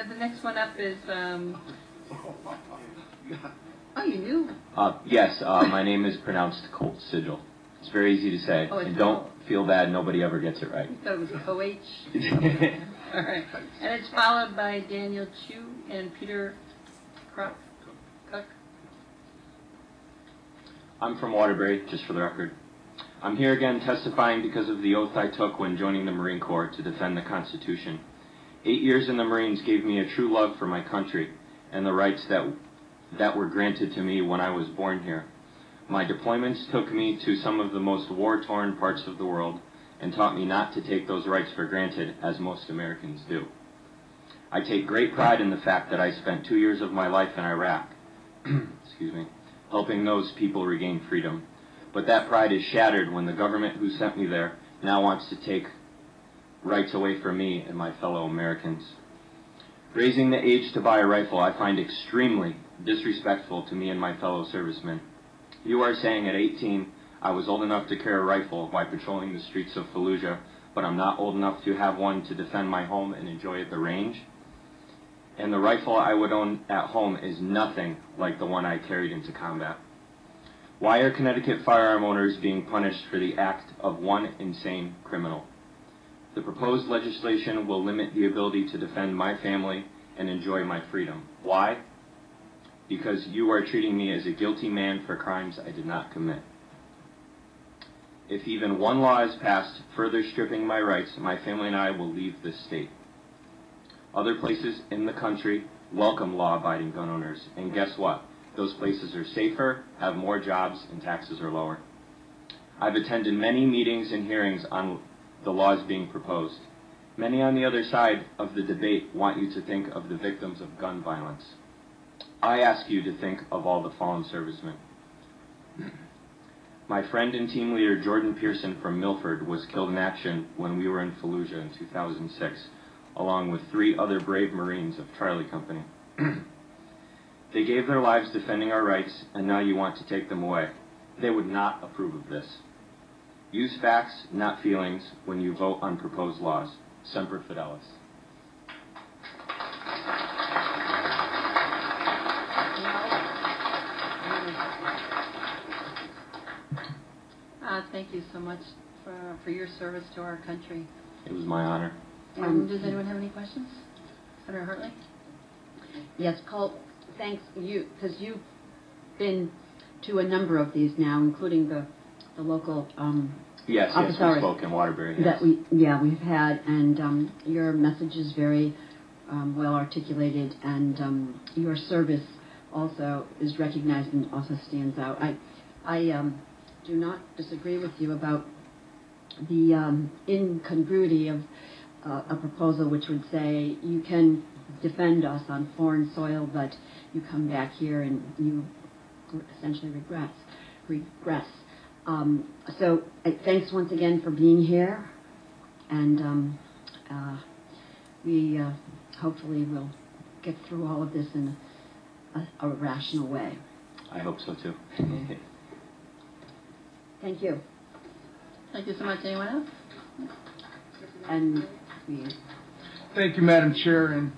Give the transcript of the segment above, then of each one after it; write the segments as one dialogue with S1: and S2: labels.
S1: the next one up is, oh, you knew?
S2: Yes, my name is pronounced Colt Szczygiel. It's very easy to say.
S1: Oh,
S2: and don't feel bad, nobody ever gets it right.
S1: I thought it was O-H. All right. And it's followed by Daniel Chu and Peter Cook.
S2: I'm from Waterbury, just for the record. I'm here again testifying because of the oath I took when joining the Marine Corps to defend the Constitution. 8 years in the Marines gave me a true love for my country and the rights that were granted to me when I was born here. My deployments took me to some of the most war-torn parts of the world and taught me not to take those rights for granted, as most Americans do. I take great pride in the fact that I spent 2 years of my life in Iraq, excuse me, helping those people regain freedom. But that pride is shattered when the government who sent me there now wants to take rights away from me and my fellow Americans. Raising the age to buy a rifle I find extremely disrespectful to me and my fellow servicemen. You are saying at 18 I was old enough to carry a rifle while patrolling the streets of Fallujah, but I'm not old enough to have one to defend my home and enjoy at the range? And the rifle I would own at home is nothing like the one I carried into combat. Why are Connecticut firearm owners being punished for the act of one insane criminal? The proposed legislation will limit the ability to defend my family and enjoy my freedom. Why? Because you are treating me as a guilty man for crimes I did not commit. If even one law is passed further stripping my rights, my family and I will leave this state. Other places in the country welcome law-abiding gun owners, and guess what? Those places are safer, have more jobs, and taxes are lower. I've attended many meetings and hearings on the laws being proposed. Many on the other side of the debate want you to think of the victims of gun violence. I ask you to think of all the fallen servicemen. My friend and team leader Jordan Pearson from Milford was killed in action when we were in Fallujah in 2006, along with 3 other brave Marines of Charlie Company. They gave their lives defending our rights, and now you want to take them away. They would not approve of this. Use facts, not feelings, when you vote on proposed laws. Semper Fidelis.
S1: Thank you so much for your service to our country.
S2: It was my honor.
S1: Does anyone have any questions? Senator Hartley?
S3: Yes, Colt, thanks you, because you've been to a number of these now, including the local
S2: yes, we spoke in Waterbury. Yes.
S3: That we've had, and your message is very well articulated, and your service also is recognized and also stands out. I do not disagree with you about the incongruity of a proposal which would say you can defend us on foreign soil, but you come back here and you essentially regress. So thanks once again for being here, and we hopefully will get through all of this in a rational way.
S2: I hope so too.
S3: Thank you.
S1: Thank you so much. Anyone else?
S3: And
S4: thank you, Madam Chair, and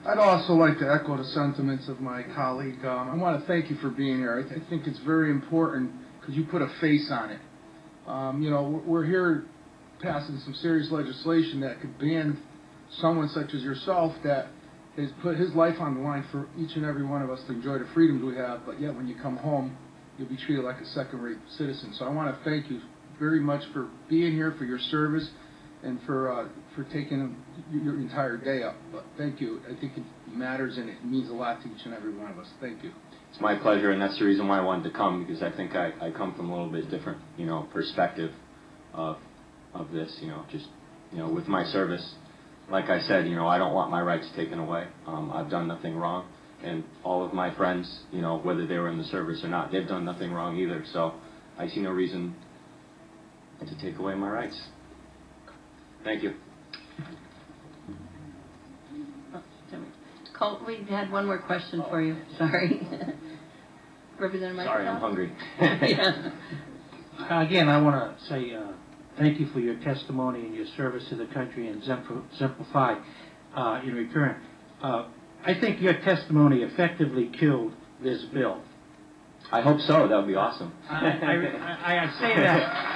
S4: I'd also like to echo the sentiments of my colleague. I want to thank you for being here. I think it's very important because you put a face on it. You know, we're here passing some serious legislation that could ban someone such as yourself that has put his life on the line for each and every one of us to enjoy the freedoms we have, but yet when you come home, you'll be treated like a second-rate citizen. So I want to thank you very much for being here, for your service, and for taking your entire day up. But thank you. I think it matters and it means a lot to each and every one of us. Thank you.
S2: It's my pleasure, and that's the reason why I wanted to come, because I think I come from a little bit different, perspective of this, just, with my service. Like I said, I don't want my rights taken away. I've done nothing wrong, and all of my friends, whether they were in the service or not, they've done nothing wrong either. So I see no reason to take away my rights. Thank you.
S1: Colt, we had one more question for you. Sorry. Representative Mike.
S2: Sorry, I'm hungry.
S1: Yeah.
S5: Again, I want to say thank you for your testimony and your service to the country, and exemplify in return. I think your testimony effectively killed this bill.
S2: I hope so. That would be awesome.
S5: I say that.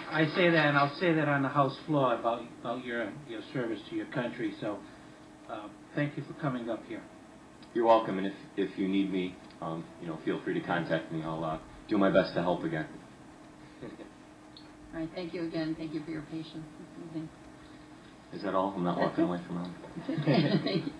S5: I say that, and I'll say that on the House floor about your service to your country. So, thank you for coming up here.
S2: You're welcome, and if you need me, feel free to contact me. I'll do my best to help again.
S1: All right, thank you again. Thank you for your patience this evening.
S2: Is that all? I'm not walking away from home.
S1: Thank you.